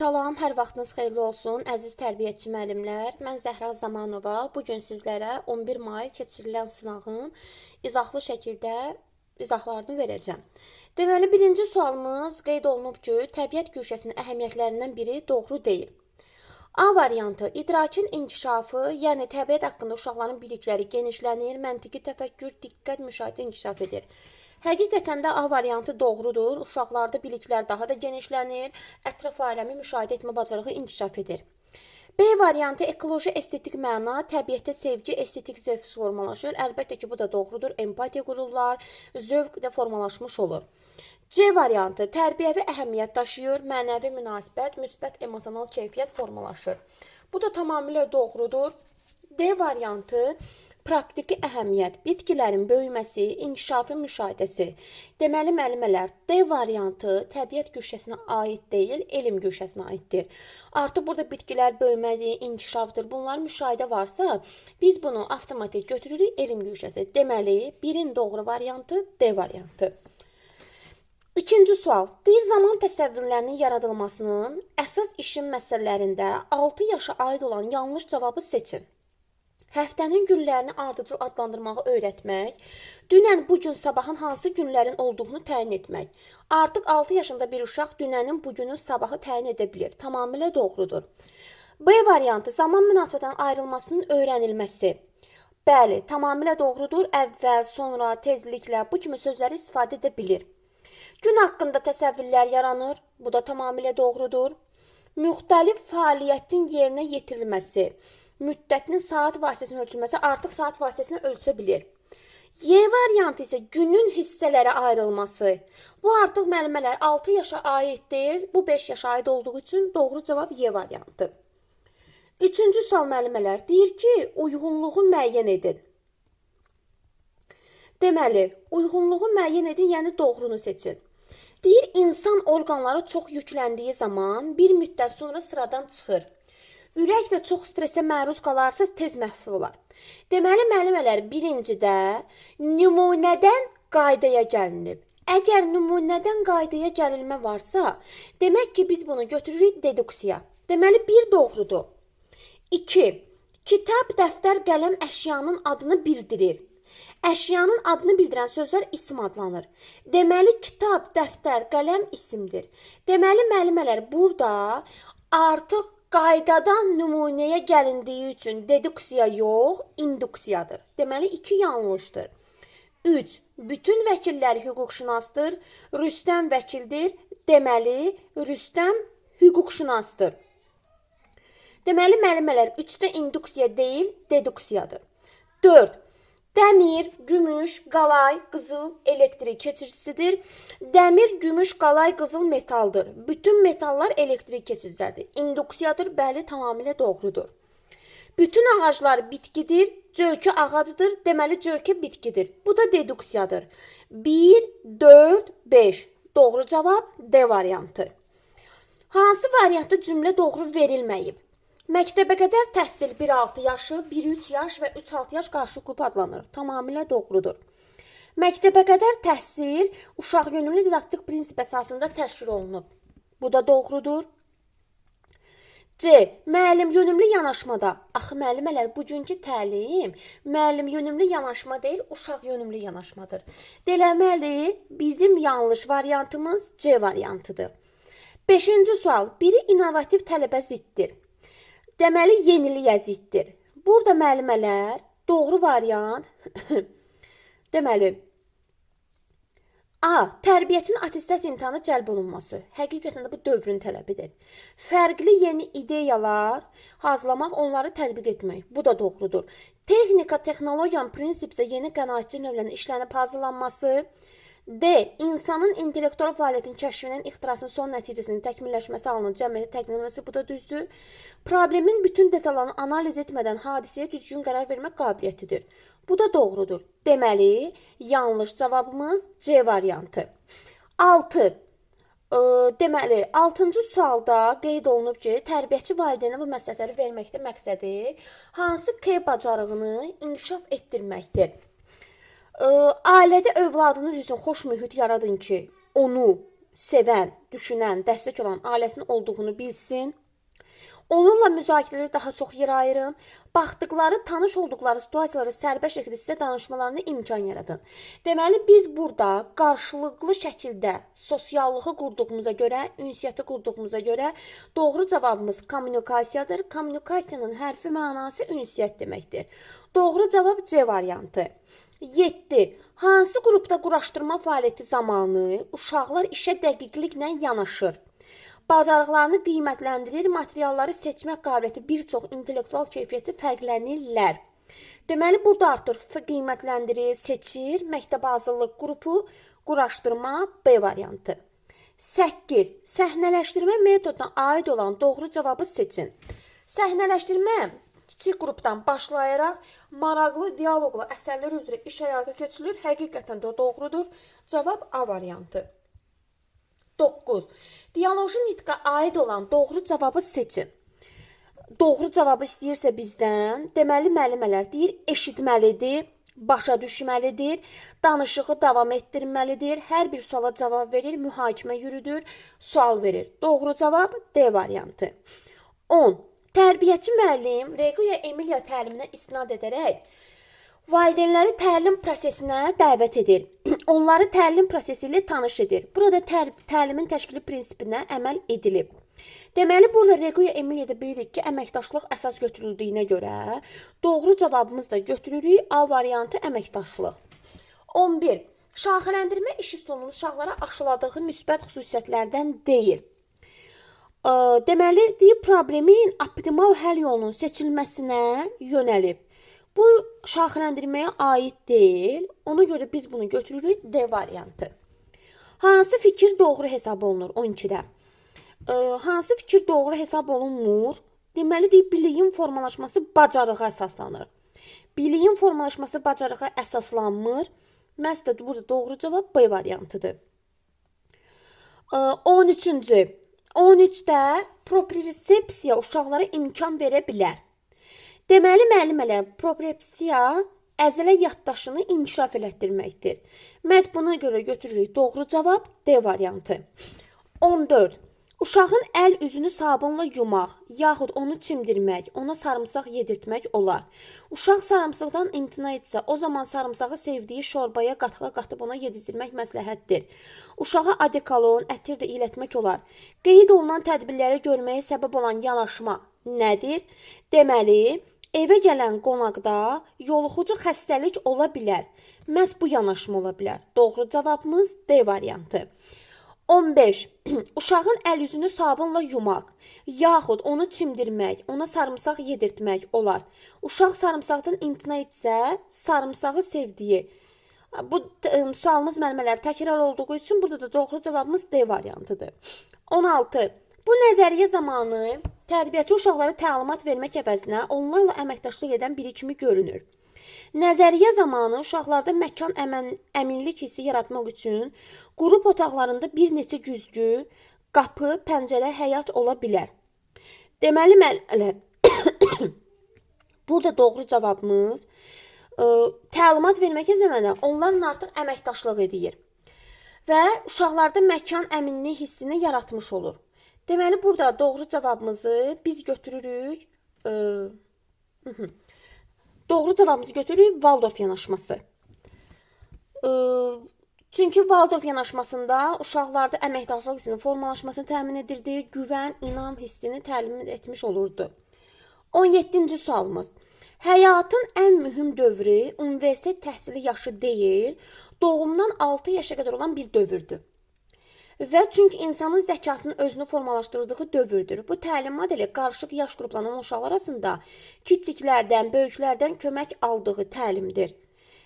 Salam, hər vaxtınız xeyirli olsun, əziz tərbiyəçi müəllimlər. Mən Zəhra Zamanova. Bugün sizlərə 11 may keçirilən sınağın izahlı şəkildə izahlarını verəcəm. Deməli, birinci sualımız qeyd olunub ki, təbiət güşəsinin əhəmiyyətlərindən biri doğru deyil. A variantı, idrakin inkişafı, yəni təbiət haqqında uşaqların bilikləri genişlənir, məntiqi təfəkkür, diqqət, müşahidə inkişaf edir. Həqiqətən də A variantı doğrudur. Uşaqlarda biliklər daha da genişlənir, ətraf aləmi müşahidə etmə bacarığı inkişaf edir. B variantı ekoloji estetik məna, təbiətdə sevgi, estetik zövq formalaşır. Əlbəttə ki, bu da doğrudur. Empatiya qururlar, zövq də formalaşmış olur. C variantı tərbiyəvi əhəmiyyət daşıyır, mənəvi münasibət, müsbət emosional keyfiyyət formalaşır. Bu da tamamilə doğrudur. D variantı praktiki əhəmiyyət, bitkilərin böyüməsi, inkişafın müşahidəsi. Deməli, müəllimələr, D variantı təbiət güşəsinə aid deyil, elm güşəsinə aiddir. Artıq burada bitkilər böyümədir, inkişafdır. Bunların müşahidə varsa, biz bunu avtomatik götürürük elm güşəsi. Deməli, birin doğru variantı D variantı. İkinci sual. Deyir, zaman təsəvvürlərinin yaradılmasının əsas işin məsələlərində 6 yaşa aid olan yanlış cavabı seçin. Həftənin günlərini ardıcıl adlandırmağı öyrətmək, dünən, bugün, sabahın hansı günlərin olduğunu təyin etmək. Artıq 6 yaşında bir uşaq dünənin, bugünün, sabahı təyin edə bilir. Tamamilə doğrudur. B variantı, zaman münasibətinin ayrılmasının öyrənilməsi. Bəli, tamamilə doğrudur. Əvvəl, sonra, tezliklə bu kimi sözləri istifadə edə bilir. Gün haqqında təsəvvürlər yaranır. Bu da tamamilə doğrudur. Müxtəlif fəaliyyətin yerinə yetirilməsi. Müddətinin saat vasitəsinin ölçülməsi artıq saat vasitəsini ölçə bilir. Y variantı isə günün hissələrə ayrılması. Bu artıq müəllimələr 6 yaşa aid deyil, bu 5 yaşa aid olduğu üçün doğru cavab Y variantı. Üçüncü sual müəllimələr deyir ki, uyğunluğu müəyyən edin. Deməli, uyğunluğu müəyyən edin, yəni doğrunu seçin. Deyir, insan orqanları çox yükləndiyi zaman bir müddət sonra sıradan çıxır. Ürək də çox stresə məruz qalarsa tez məhv olar. Deməli, müəllimələr, birincidə nümunədən qaydaya gəlinib. Əgər nümunədən qaydaya gəlilmə varsa, demək ki, biz bunu götürürük deduksiya. Deməli, bir doğrudur. 2. Kitab, dəftər, qələm əşyanın adını bildirir. Əşyanın adını bildirən sözlər isim adlanır. Deməli, kitab, dəftər, qələm isimdir. Deməli, müəllimələr, burada artıq qaydadan nümunəyə gəlindiyi üçün deduksiya yox, induksiyadır. Deməli, 2 yanlışdır. 3. Bütün vəkillər hüquqşünasdır. Rüstəm vəkildir. Deməli, Rüstəm hüquqşünasdır. Deməli, müəllimələr, 3-də induksiya deyil, deduksiyadır. 4. Dəmir, gümüş, qalay, qızıl, elektrik keçiricisidir. Dəmir, gümüş, qalay, qızıl metaldır. Bütün metallar elektrik keçiricilərdir. İnduksiyadır, bəli, tamamilə doğrudur. Bütün ağaclar bitkidir, cövkə ağacdır, deməli cövkə bitkidir. Bu da deduksiyadır. 1, 4, 5. Doğru cavab D variantı. Hansı variantda cümlə doğru verilməyib? Məktəbə qədər təhsil 1-6 yaşı, 1-3 yaş və 3-6 yaş qarşı qrup adlanır. Tamamilə doğrudur. Məktəbə qədər təhsil uşaq yönümlü didaktik prinsip əsasında təşkil olunub. Bu da doğrudur. C. Müəllim yönümlü yanaşmada. Axı müəllimələr, bugünkü təlim müəllim yönümlü yanaşma deyil, uşaq yönümlü yanaşmadır. Deməli, bizim yanlış variantımız C variantıdır. 5-ci sual. Biri innovativ tələbə ziddir. Deməli, yeniliyə ziddir. Burada müəllimələr, doğru variant, deməli, A. Tərbiyəçinin attestasiya imtahanı cəlb olunması. Həqiqətən də bu dövrün tələbidir. Fərqli yeni ideyalar hazırlamaq, onları tətbiq etmək. Bu da doğrudur. Texnika, texnologiyanın prinsip isə yeni qənaətçi növlərin işlənib hazırlanması. D. İnsanın intellektual fəaliyyətin kəşfinin, ixtirasının son nəticəsinin təkmilləşməsi halının cəmiyyətə təqdim edilməsi, bu da düzdür. Problemin bütün detallarını analiz etmədən hadisəyə düzgün qərar vermək qabiliyyətidir. Bu da doğrudur. Deməli, yanlış cavabımız C variantı. 6. Deməli, 6-cı sualda qeyd olunub ki, tərbiyəçi valideynə bu məsləhətləri verməkdə məqsədi hansı K bacarığını inkişaf etdirməkdir? Ailədə övladınız üçün xoş mühit yaradın ki, onu sevən, düşünən, dəstək olan ailəsinin olduğunu bilsin. Onunla müzakirələri daha çox yer ayırın. Baxdıqları, tanış olduqları situasiyaları sərbəst şəkildə sizə danışmalarına imkan yaradın. Deməli, biz burada qarşılıqlı şəkildə sosiallığı qurduğumuza görə, ünsiyyəti qurduğumuza görə doğru cavabımız kommunikasiyadır. Kommunikasiyanın hərfi mənası ünsiyyət deməkdir. Doğru cavab C variantı. 7. Hansı qrupda quraşdırma fəaliyyəti zamanı uşaqlar işə dəqiqliklə yanaşır? Bacarıqlarını qiymətləndirir, materialları seçmək qabiliyyəti, bir çox intellektual keyfiyyəti fərqlənirlər. Deməli, burada artıq qiymətləndirir, seçir, məktəb hazırlıq qrupu, quraşdırma B variantı. 8. Səhnələşdirmə metoduna aid olan doğru cavabı seçin. Səhnələşdirmə kiçik qrupdan başlayaraq maraqlı, dialoqlu əsərlər üzrə iş həyata keçirilir. Həqiqətən də doğrudur. Cavab A variantı. 9. Diyaloji nitqə aid olan doğru cavabı seçin. Doğru cavabı istəyirsə bizdən, deməli müəllimələr deyir, eşitməlidir, başa düşməlidir, danışığı davam etdirməlidir, hər bir suala cavab verir, mühakimə yürüdür, sual verir. Doğru cavab D variantı. 10. Tərbiyəçi müəllim Requia Emilia təliminə istinad edərək valideynləri təlim prosesinə dəvət edir. Onları təlim prosesi ilə tanış edir. Burada təlimin təşkili prinsipinə əməl edilib. Deməli, burada Requia Emilia'da bilirik ki, əməkdaşlıq əsas götürüldüyünə görə doğru cavabımız da götürürük. A variantı əməkdaşlıq. 11. Şaxələndirmə işi sonunun uşaqlara aşıladığı müsbət xüsusiyyətlərdən deyil. Deməli, problemin optimal həll yolunun seçilməsinə yönəlib. Bu şaxələndirməyə aid deyil. Ona görə biz bunu götürürük D variantı. Hansı fikir doğru hesab olunur 12-də? Hansı fikir doğru hesab olunmur? Deməli, biliyin formalaşması bacarığa əsaslanır. Biliyin formalaşması bacarığa əsaslanmır. Məhz də burada doğru cavab B variantıdır. 13-cü. 13-də propriosepsiya uşaqlara imkan verə bilər. Deməli, müəllimələr, propriopsiya əzələ yaddaşını inkişaf elətdirməkdir. Məhz buna görə götürürük doğru cavab D variantı. 14. Uşağın əl üzünü sabunla yumaq, yaxud onu çimdirmək, ona sarımsaq yedirtmək olar. Uşaq sarımsaqdan imtina etsə, o zaman sarımsağı sevdiyi şorbaya qatıb ona yedizdirmək məsləhətdir. Uşağa adekalon, ətir də ilətmək olar. Qeyd olunan tədbirləri görməyə səbəb olan yanaşma nədir? Deməli, evə gələn qonaqda yoluxucu xəstəlik ola bilər. Məhz bu yanaşma ola bilər. Doğru cavabımız D variantı. 15. Uşağın əl üzünü sabunla yumaq, yaxud onu çimdirmək, ona sarımsaq yedirtmək olar. Uşaq sarımsaqdan imtina etsə, sarımsağı sevdiyi. Bu sualımız müəllimələr təkrar olduğu üçün burada da doğru cavabımız D variantıdır. 16. Bu nəzəriyyə zamanı tərbiyəçi uşaqlara təlimat vermək əvəzinə onlarla əməkdaşlıq edən biri kimi görünür. Nəzəriyyə zamanı uşaqlarda məkan əminlik hissi yaratmaq üçün qrup otaqlarında bir neçə güzgü, qapı, pəncərə, həyat ola bilər. Deməli, burada doğru cavabımız təlimat vermək əvəzinə onlarla artıq əməkdaşlıq edir və uşaqlarda məkan əminlik hissini yaratmış olur. Deməli, burada doğru cavabımızı biz götürürük. Doğru cavabımızı götürürük Waldorf yanaşması. Çünki Waldorf yanaşmasında uşaqlarda əməkdaşlıq hissinin formalaşmasını təmin edirdi, güvən, inam hissini təmin etmiş olurdu. 17-ci sualımız. Həyatın ən mühüm dövrü universitet təhsili yaşı deyil, doğumdan 6 yaşa qədər olan bir dövrdür. Və çünki insanın zəkasının özünü formalaşdırdığı dövrdür. Bu təlim modeli qarışıq yaş qruplarının uşaqlar arasında kiçiklərdən, böyüklərdən kömək aldığı təlimdir.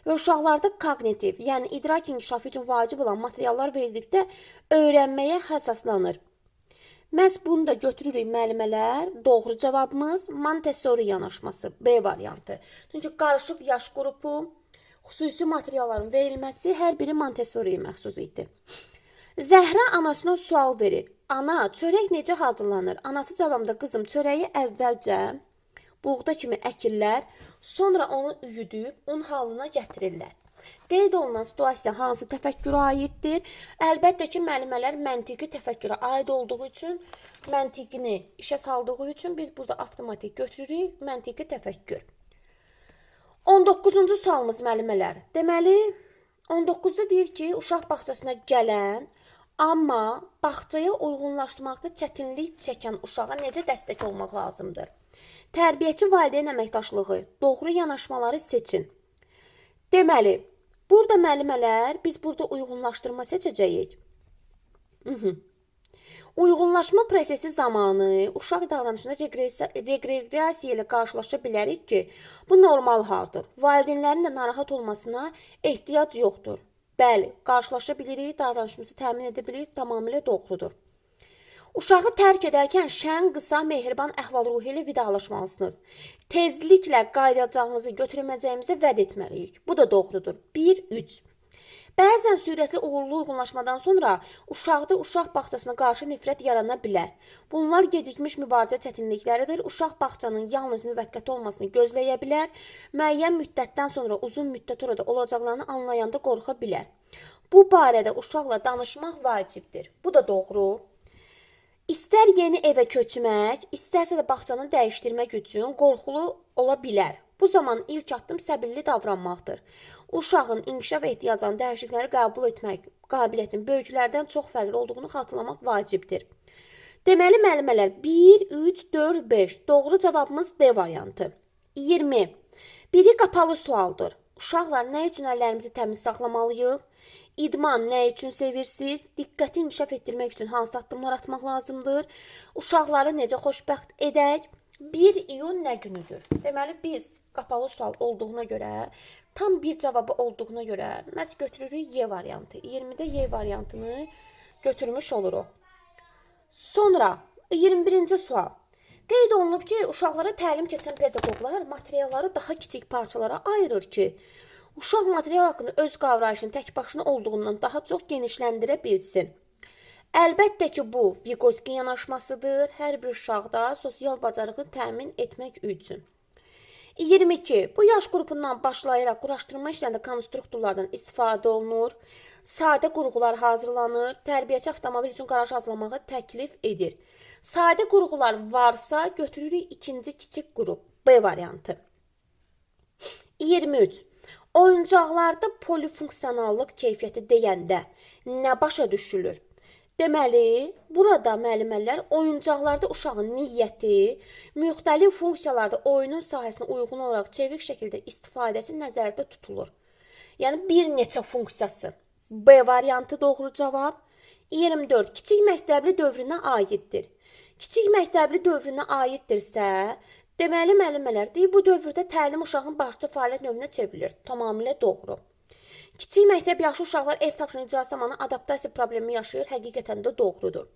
Və uşaqlarda kognitiv, yəni idrak inkişafı üçün vacib olan materiallar verildikdə öyrənməyə əsaslanır. Məhz bunu da götürürük müəllimələr. Doğru cavabımız Montessori yanaşması B variantı. Çünki qarışıq yaş qrupu, xüsusi materialların verilməsi hər biri Montessori'yə məxsus idi. Zəhra anasına sual verir. Ana, çörək necə hazırlanır? Anası cavabında qızım, çörəyi əvvəlcə buğda kimi əkirlər, sonra onu üyüdüb un halına gətirirlər. Qeyd olunan situasiya hansı təfəkkürə aiddir? Əlbəttə ki, müəllimələr məntiqi təfəkkürə aid olduğu üçün, məntiqini işə saldığı üçün biz burada avtomatik götürürük məntiqi təfəkkür. 19-cu sualımız müəllimələr. Deməli, 19-da deyir ki, uşaq bağçasına gələn, amma bağçaya uyğunlaşdırmaqda çətinlik çəkən uşağa necə dəstək olmaq lazımdır? Tərbiyəçi valideyn əməkdaşlığı, doğru yanaşmaları seçin. Deməli, burada müəllimələr, biz burada uyğunlaşdırma seçəcəyik. Uyğunlaşma prosesi zamanı uşaq davranışında reqressiya ilə qarşılaşa bilərik ki, bu normal haldır. Valideynlərin də narahat olmasına ehtiyac yoxdur. Bəli, qarşılaşa bilirik, davranışımızı təmin edə bilirik, tamamilə doğrudur. Uşağı tərk edərkən şən, qısa, mehriban əhval-ruhi ilə vidalaşmalısınız. Tezliklə qayıdacağınızı götürməyəcəyimizə vəd etməliyik. Bu da doğrudur. 1-3. Bəzən sürətli uğurlu uyğunlaşmadan sonra uşaqda uşaq bağçasına qarşı nifrət yarana bilər. Bunlar gecikmiş mübarizə çətinlikləridir. Uşaq bağçanın yalnız müvəqqəti olmasını gözləyə bilər. Müəyyən müddətdən sonra uzun müddət orada olacaqlarını anlayanda qorxa bilər. Bu barədə uşaqla danışmaq vacibdir. Bu da doğru. İstər yeni evə köçmək, istərsə də bağçanı dəyişdirmək üçün qorxulu ola bilər. Bu zaman ilk addım səbirli davranmaqdır. Uşağın inkişaf ehtiyacının dəyişiklikləri qəbul etmək qabiliyyətinin böyüklərdən çox fərqli olduğunu xatırlamaq vacibdir. Deməli, müəllimələr 1, 3, 4, 5. Doğru cavabımız D variantı. 20. Biri qapalı sualdır. Uşaqlar, nə üçün əllərimizi təmiz saxlamalıyıq? İdman nə üçün sevirsiniz? Diqqəti inkişaf etdirmək üçün hansı addımlar atmaq lazımdır? Uşaqları necə xoşbəxt edək? 1 iyun nə günüdür? Deməli, biz qapalı sual olduğuna görə, tam bir cavabı olduğuna görə məhz götürürük Y variantı. 20-də Y variantını götürmüş oluruq. Sonra 21-ci sual. Qeyd olunub ki, uşaqlara təlim keçən pedaqoqlar materialları daha kiçik parçalara ayırır ki, uşaq material haqqında öz qavrayışının tək başına olduğundan daha çox genişləndirə bilsin. Əlbəttə ki, bu Vygotsky yanaşmasıdır. Hər bir uşaqda sosial bacarığı təmin etmək üçün. 22. Bu yaş qrupundan başlayaraq quraşdırma işlərində konstruktorlardan istifadə olunur. Sadə qurğular hazırlanır. Tərbiyəçi avtomobil üçün qaraj hazırlamağı təklif edir. Sadə qurğular varsa götürürük ikinci kiçik qrup. B variantı. 23. Oyuncaqlarda polifunksiyonallıq keyfiyyəti deyəndə nə başa düşülür? Deməli, burada müəllimələr oyuncaqlarda uşağın niyyəti, müxtəlif funksiyalarda oyunun sahəsinə uyğun olaraq çevik şəkildə istifadəsi nəzərdə tutulur. Yəni, bir neçə funksiyası. B variantı doğru cavab. 24. Kiçik məktəbli dövrünə aiddir. Kiçik məktəbli dövrünə aiddirsə, deməli, müəllimələr deyir, bu dövrdə təlim uşağın başlıca fəaliyyət növünə çevrilir. Tamamilə doğru. Kiçik məktəb yaşlı uşaqlar ev tapşırığı icrası zamanı adaptasiya problemi yaşayır, həqiqətən də doğrudur.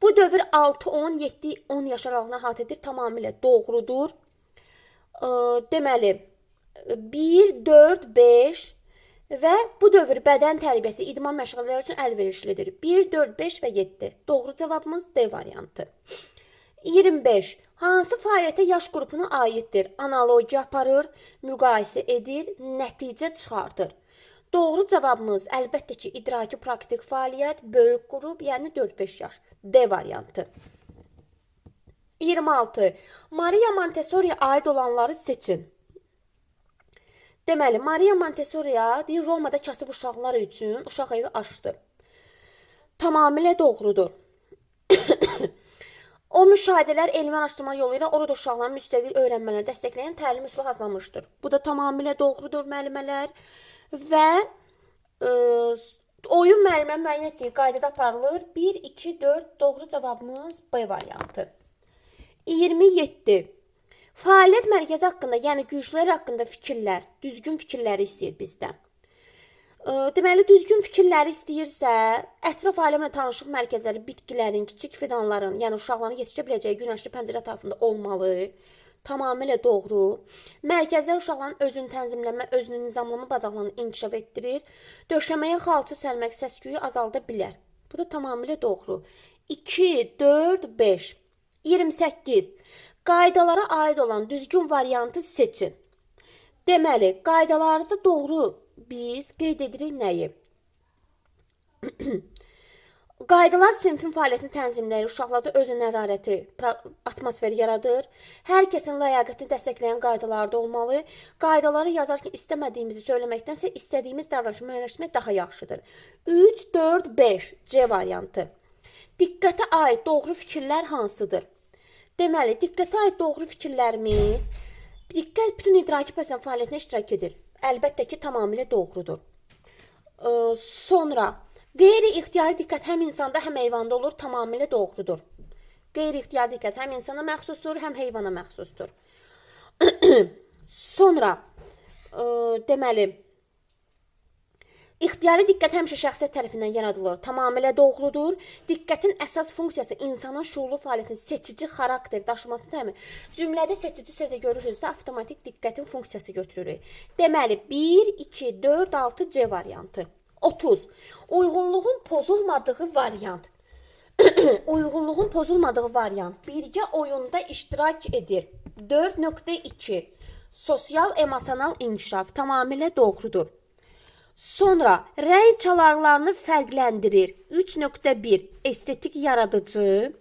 Bu dövr 6-10, 7-10 yaş aralığına əhatə edir, tamamilə doğrudur. Deməli, 1, 4, 5 və bu dövr bədən tərbiyəsi, idman məşğələləri üçün əlverişlidir. 1, 4, 5 və 7. Doğru cavabımız D variantı. 25. Hansı fəaliyyətə yaş qrupuna aiddir? Analogiya aparır, müqayisə edir, nəticə çıxardır. Doğru cavabımız əlbəttə ki, idraki praktik fəaliyyət, böyük qrup, yəni 4-5 yaş. D variantı. 26. Maria Montessori'yə aid olanları seçin. Deməli, Maria Montessori'ya deyir, Romada kasıb uşaqlar üçün uşaq evi açdı. Tamamilə doğrudur. O müşahidələr elmi araşdırma yolu ilə orada uşaqların müstəqil öyrənmələrini dəstəkləyən təlim üsulu hazırlamışdır. Bu da tamamilə doğrudur müəllimələr. Və oyun müəllimə müəyyən etdiyi qaydada aparılır. 1, 2, 4 doğru cavabımız B variantı. 27. Fəaliyyət mərkəzi haqqında, yəni güclər haqqında fikirlər, düzgün fikirləri istəyir bizdən. Deməli, düzgün fikirləri istəyirsə, ətraf aləmlə tanışlıq mərkəzləri bitkilərin, kiçik fidanların, yəni uşaqların yetişə biləcəyi günəşli pəncərə ətrafında olmalı. Tamamilə doğru. Mərkəzlər uşaqların özünü tənzimləmə, özünü nizamlama bacarıqlarını inkişaf etdirir. Döşəməyə xalça sərmək səs-küyü azalda bilər. Bu da tamamilə doğru. 2, 4, 5. 28. Qaydalara aid olan düzgün variantı seçin. Deməli, qaydalarda doğru biz qeyd edirik nəyi? Qaydalar sinfin fəaliyyətini tənzimləyir, uşaqlarda özü nəzarəti, atmosferi yaradır. Hər kəsin ləyaqətini dəstəkləyən qaydalarda olmalı. Qaydaları yazarkən istəmədiyimizi söyləməkdənsə istədiyimiz davranışı müəyyənləşdirmək daha yaxşıdır. 3, 4, 5 C variantı. Diqqətə aid doğru fikirlər hansıdır? Deməli, diqqətə aid doğru fikirlərimiz diqqət bütün idraki bəzən fəaliyyətinə iştirak edir. Əlbəttə ki, tamamilə doğrudur. Sonra qeyri-ixtiyari diqqət həm insanda, həm heyvanda olur, tamamilə doğrudur. Qeyri-ixtiyari diqqət həm insana məxsusdur, həm heyvana məxsusdur. Sonra deməli, ixtiyari diqqət həmişə şəxsiyyət tərəfindən yaradılır, tamamilə doğrudur. Diqqətin əsas funksiyası insanın şuurlu fəaliyyətinin seçici xarakter daşıması təmin. Cümlədə seçici sözü görürsünüzsə, avtomatik diqqətin funksiyası götürürük. Deməli, 1, 2, 4, 6 C variantı. 30. Uyğunluğun pozulmadığı variant. Uyğunluğun pozulmadığı variant. Birgə oyunda iştirak edir. 4.2. Sosial emosional inkişaf tamamilə doğrudur. Sonra rəng çalarlarını fərqləndirir. 3.1. Estetik yaradıcı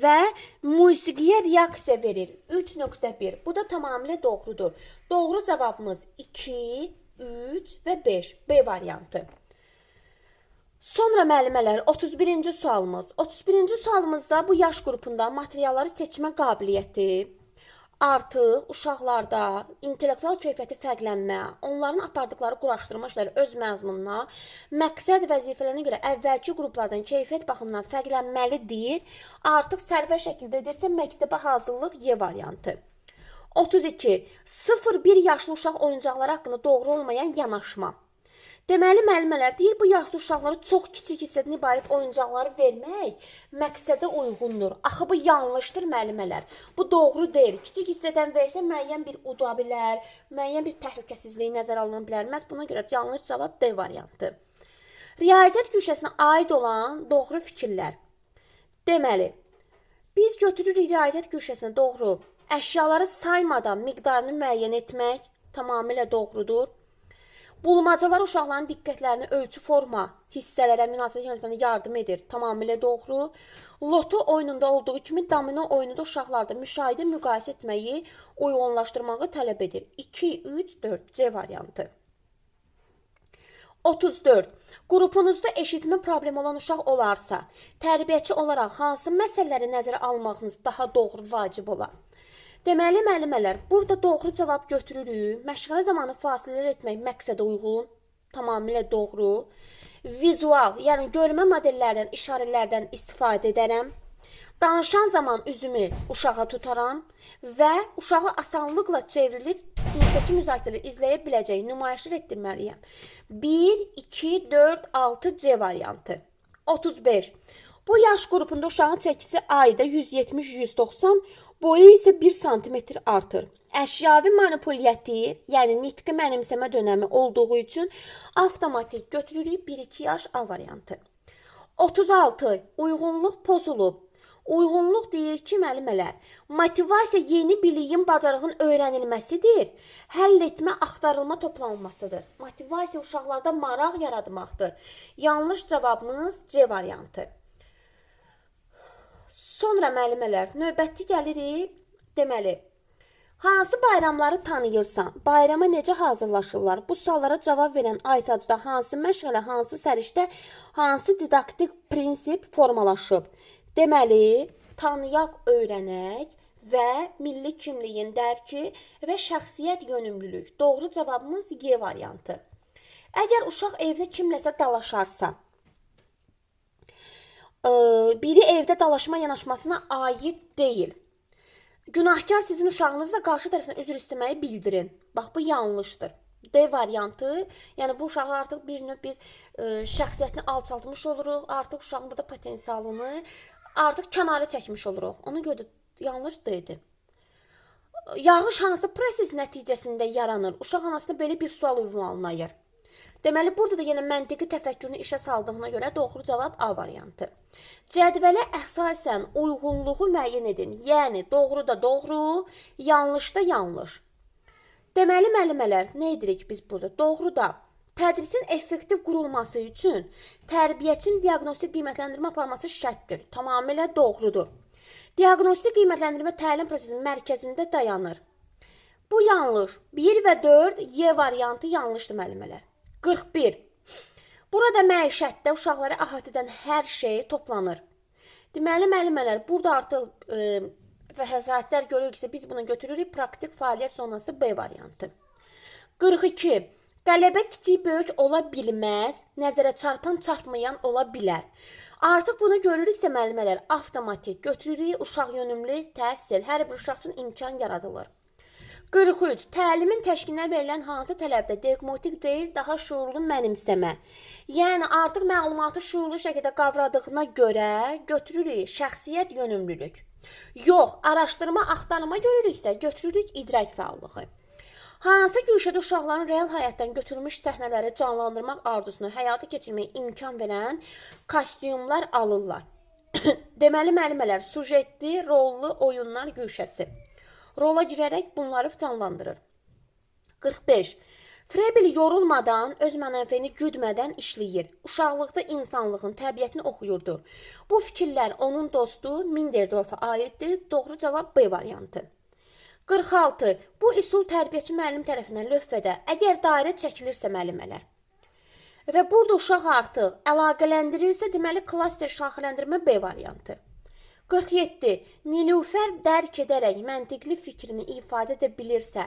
və musiqiyə reaksiya verir. 3.1. Bu da tamamilə doğrudur. Doğru cavabımız 2, 3 və 5. B variantı. Sonra müəllimələr 31-ci sualımız. 31-ci sualımızda bu yaş qrupunda materialları seçmə qabiliyyəti artıq uşaqlarda intellektual keyfiyyəti fərqlənmə, onların apardıqları quraşdırma işləri öz məzmununa, məqsəd vəzifələrinə görə əvvəlki qruplardan keyfiyyət baxımından fərqlənməlidir. Artıq sərbəst şəkildə edirsə məktəbə hazırlıq Y variantı. 32. 0-1 yaşlı uşaq oyuncaqları haqqında doğru olmayan yanaşma. Deməli, müəllimələr deyir, bu yaşlı uşaqları çox kiçik hissədən ibarət oyuncaqları vermək məqsədə uyğundur. Axı, bu yanlışdır müəllimələr. Bu doğru deyil. Kiçik hissədən versə müəyyən bir uda bilər, müəyyən bir təhlükəsizliyi nəzərə alına bilər. Məhz buna görə yanlış cavab D variantı. Riyaziyyat güşəsinə aid olan doğru fikirlər. Deməli, biz götürürük riyaziyyat güşəsinə doğru əşyaları saymadan miqdarını müəyyən etmək tamamilə doğrudur. Bulmacalar uşaqların diqqətlərini ölçü forma hissələrə münasibət yönetmənə yardım edir. Tamamilə doğru. Loto oyununda olduğu kimi domino oyununda uşaqlarda müşahidə müqayisə etməyi uyğunlaşdırmağı tələb edir. 2, 3, 4 C variantı. 34. Qrupunuzda eşitmə problemi olan uşaq olarsa, tərbiyəçi olaraq hansı məsələləri nəzərə almağınız daha doğru vacib olar? Deməli, müəllimələr, burada doğru cavab götürürük. Məşğələ zamanı fasilələr etmək məqsədə uyğun, tamamilə doğru. Vizual, yəni görmə modellərdən, işarələrdən istifadə edərəm. Danışan zaman üzümü uşağa tutaram və uşağı asanlıqla çevrilib sinifdəki müzakirələri izləyə biləcək nümayişlər etdirməliyəm. 1, 2, 4, 6 C variantı. 35. Bu yaş qrupunda uşağın çəkisi ayda 170-190, boyu isə 1 sm artır. Əşyavi manipulyəti, yəni nitqi mənimsəmə dönəmi olduğu üçün avtomatik götürürük 1-2 yaş A variantı. 36. Uyğunluq pozulub. Uyğunluq deyir ki, müəllimələr, motivasiya yeni biliyin, bacarığın öyrənilməsidir. Həll etmə, axtarılma, toplanılmasıdır. Motivasiya uşaqlarda maraq yaratmaqdır. Yanlış cavabımız C variantı. Sonra müəllimələr, növbəti gəlirik. Deməli, hansı bayramları tanıyırsan? Bayrama necə hazırlaşırlar? Bu suallara cavab verən aytacda hansı məşğələ, hansı sərişdə, hansı didaktik prinsip formalaşıb? Deməli, tanıyaq, öyrənək və milli kimliyin dərki və şəxsiyyət yönümlülük. Doğru cavabımız Y variantı. Əgər uşaq evdə kimləsə dalaşarsa, biri evdə dalaşma yanaşmasına aid deyil. Günahkar sizin uşağınızla qarşı tərəfdən üzr istəməyi bildirin. Bax, bu yanlışdır. D variantı, yəni bu uşağı artıq bir növ biz şəxsiyyətini alçaltmış oluruq, artıq uşağın burada potensialını artıq kənara çəkmiş oluruq. Ona görə yanlış deyildi. Yağış hansı proses nəticəsində yaranır? Uşaq anasına belə bir sual ünvanlayır. Deməli, burada da yenə məntiqi təfəkkürünü işə saldığına görə doğru cavab A variantı. Cədvələ əsasən uyğunluğu müəyyən edin. Yəni, doğru da doğru, yanlış da yanlış. Deməli, müəllimələr, nə edirik biz burada? Doğru da Tədrisin effektiv qurulması üçün tərbiyəçinin diaqnostik qiymətləndirmə aparması şərtdir. Tamamilə doğrudur. Diaqnostik qiymətləndirmə təlim prosesinin mərkəzində dayanır. Bu yanlış. 1 və 4 Y variantı yanlışdır müəllimələr. 41. Burada məişətdə uşaqları əhatə edən hər şey toplanır. Deməli müəllimələr, burada artıq vəsatətlər görürük ki, biz bunu götürürük praktik fəaliyyət zonası B variantı. 42. Qələbə kiçik böyük ola bilməz, nəzərə çarpan çarpmayan ola bilər. Artıq bunu görürüksə müəllimələr, avtomatik götürürük uşaq yönümlü təhsil, hər bir uşaq üçün imkan yaradılır. 43. Təlimin təşkilinə verilən hansı tələbdə diaqnostik deyil, daha şuurlu mənimsəmə. Yəni artıq məlumatı şuurlu şəkildə qavradığına görə götürürük şəxsiyyət yönümlülük. Yox, araşdırma, axtarma görürüksə götürürük idrak fəallığı. Hansı güşədə uşaqların real həyatdan götürülmüş səhnələri canlandırmaq arzusunu həyata keçirməyə imkan verən kostyumlar alırlar. Deməli müəllimələr, sujetli, rollu oyunlar güşəsi. Rola girərək bunları canlandırır. 45. Frebel yorulmadan, öz mənafeyini güdmədən işləyir. Uşaqlıqda insanlığın təbiətini oxuyurdur. Bu fikirlər onun dostu Minderdorfa aiddir. Doğru cavab B variantı. 46. Bu üsul tərbiyəçi müəllim tərəfindən lövhədə əgər dairə çəkilirsə müəllimələr və burada uşaq artıq əlaqələndirirsə, deməli klaster şaxələndirmə B variantı. 47. Nilüfər dərk edərək məntiqli fikrini ifadə edə bilirsə,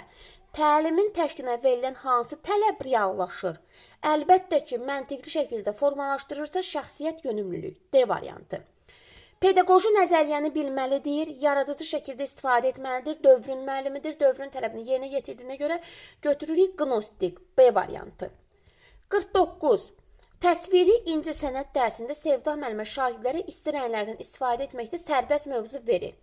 təlimin təşkilinə verilən hansı tələb reallaşır? Əlbəttə ki, məntiqli şəkildə formalaşdırırsa şəxsiyyət yönümlülük D variantı. Pedaqoji nəzəriyyəni bilməlidir, yaradıcı şəkildə istifadə etməlidir, dövrün müəllimidir, dövrün tələbini yerinə yetirdiyinə görə götürürük qnostik B variantı. 49. Təsviri inci sənət dərsində Sevda müəllimə şagirdlərə isti rənglərdən istifadə etməkdə sərbəst mövzu verir.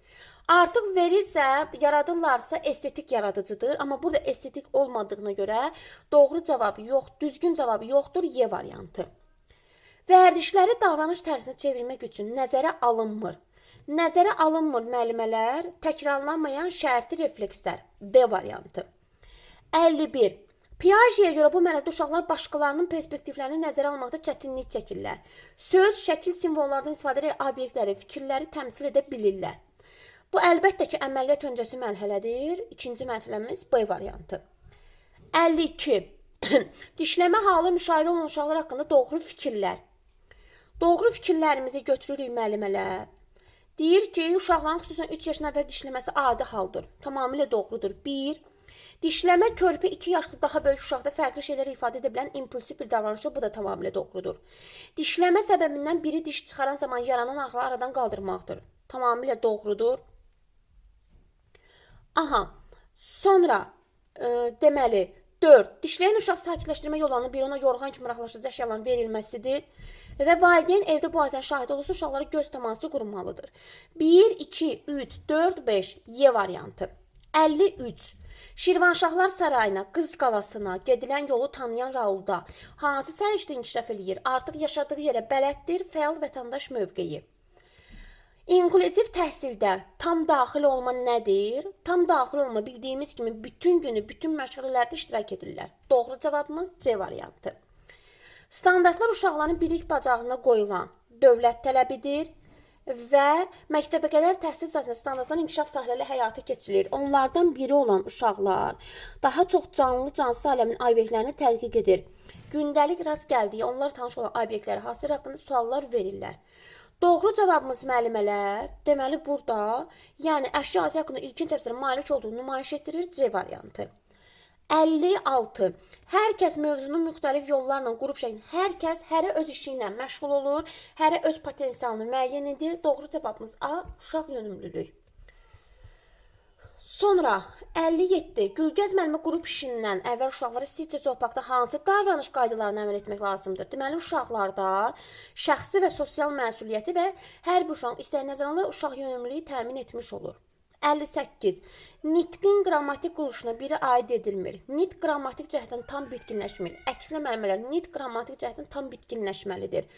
Artıq verirsə, yaradırlarsa estetik yaradıcıdır, amma burada estetik olmadığına görə doğru cavabı yox, düzgün cavabı yoxdur Y variantı. Vərdişləri davranış tərsinə çevirmək üçün nəzərə alınmır. Nəzərə alınmır müəllimələr, təkrarlanmayan şərti reflekslər D variantı. 51. Piagetə görə bu mərhələdə uşaqlar başqalarının perspektivlərini nəzərə almaqda çətinlik çəkirlər. Söz, şəkil, simvollardan istifadə edərək obyektləri, fikirləri təmsil edə bilirlər. Bu əlbəttə ki, əməliyyat öncəsi mərhələdir. İkinci mərhələmiz B variantı. 52. Dişləmə halı müşahidə olunan uşaqlar haqqında doğru fikirlər. Doğru fikirlərimizi götürürük müəllimələr. Deyir ki, uşaqların xüsusən 3 yaşına əvvəl dişləməsi adi haldır. Tamamilə doğrudur. 1. Dişləmə körpə 2 yaşlı daha böyük uşaqda fərqli şeyləri ifadə edə bilən impulsiv bir davranışdır. Bu da tamamilə doğrudur. Dişləmə səbəbindən biri diş çıxaran zaman yaranan ağrıları aradan qaldırmaqdır. Tamamilə doğrudur. Aha. Sonra deməli 4. Dişləyən uşaq sakitləşdirmə yollarını bir ona yorğan kimi maraqlaşdırıcı əşyaların verilməsidir. Və valideyn evdə bu hadisənin şahid olursa uşaqlara göz təması qurmalıdır. 1, 2, 3, 4, 5 Y variantı. 53. Şirvanşahlar sarayına, Qız qalasına gedilən yolu tanıyan Raulda hansı sərişdə inkişaf eləyir? Artıq yaşadığı yerə bələddir, fəal vətəndaş mövqeyi. İnklüziv təhsildə tam daxil olma nədir? Tam daxil olma bildiyimiz kimi bütün günü, bütün məşğələlərdə iştirak edirlər. Doğru cavabımız C variantı. Standartlar uşaqların bilik bacarığına qoyulan dövlət tələbidir və məktəbə qədər təhsil sahəsində standartların inkişaf sahələri həyata keçirilir. Onlardan biri olan uşaqlar daha çox cansız aləmin obyektlərini tədqiq edir. Gündəlik rast gəldiyi, onlar tanış olan obyektləri hasır haqqında suallar verirlər. Doğru cavabımız müəllimələr, deməli burada, yəni əşya haqqında ilkin təfsirə malik olduğunu nümayiş etdirir C variantı. 56. Hər kəs mövzunun müxtəlif yollarla qrup şəklində, hər kəs hərə öz işi ilə məşğul olur, hərə öz potensialını müəyyən edir. Doğru cavabımız A, uşaq yönümlülük. Sonra 57. Gülgəz müəllimə qrup işindən əvvəl uşaqlara sizcə söhbətdə hansı davranış qaydalarına əməl etmək lazımdır? Deməli, uşaqlarda şəxsi və sosial məsuliyyəti və hər bir uşağın istəyinə nəzərə uşaq yönümlülüyü təmin etmiş olur. 58. Nitqin qrammatik quruluşuna biri aid edilmir. Nitq qrammatik cəhətdən tam bitkinləşmir. Əksinə müəllimələr, nitq qrammatik cəhətdən tam bitkinləşməlidir.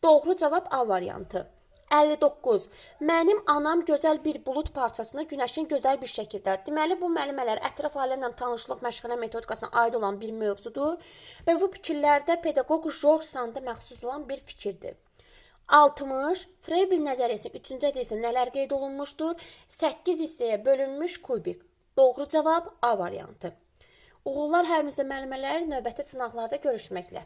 Doğru cavab A variantı. 59. Mənim anam gözəl bir bulut parçasını günəşin gözəl bir şəkildə. Deməli, bu müəllimələr ətraf aləmlə tanışlıq məşğələ metodikasına aid olan bir mövzudur və bu fikirlərdə pedaqoq George Sanda məxsus olan bir fikirdir. 60. Froebel nəzəriyyəsinin 3-cü əddəsi nələr qeyd olunmuşdur? 8 hissəyə bölünmüş kubik. Doğru cavab A variantı. Uğurlar hər bizə müəllimələr, növbəti sınaqlarda görüşməklə.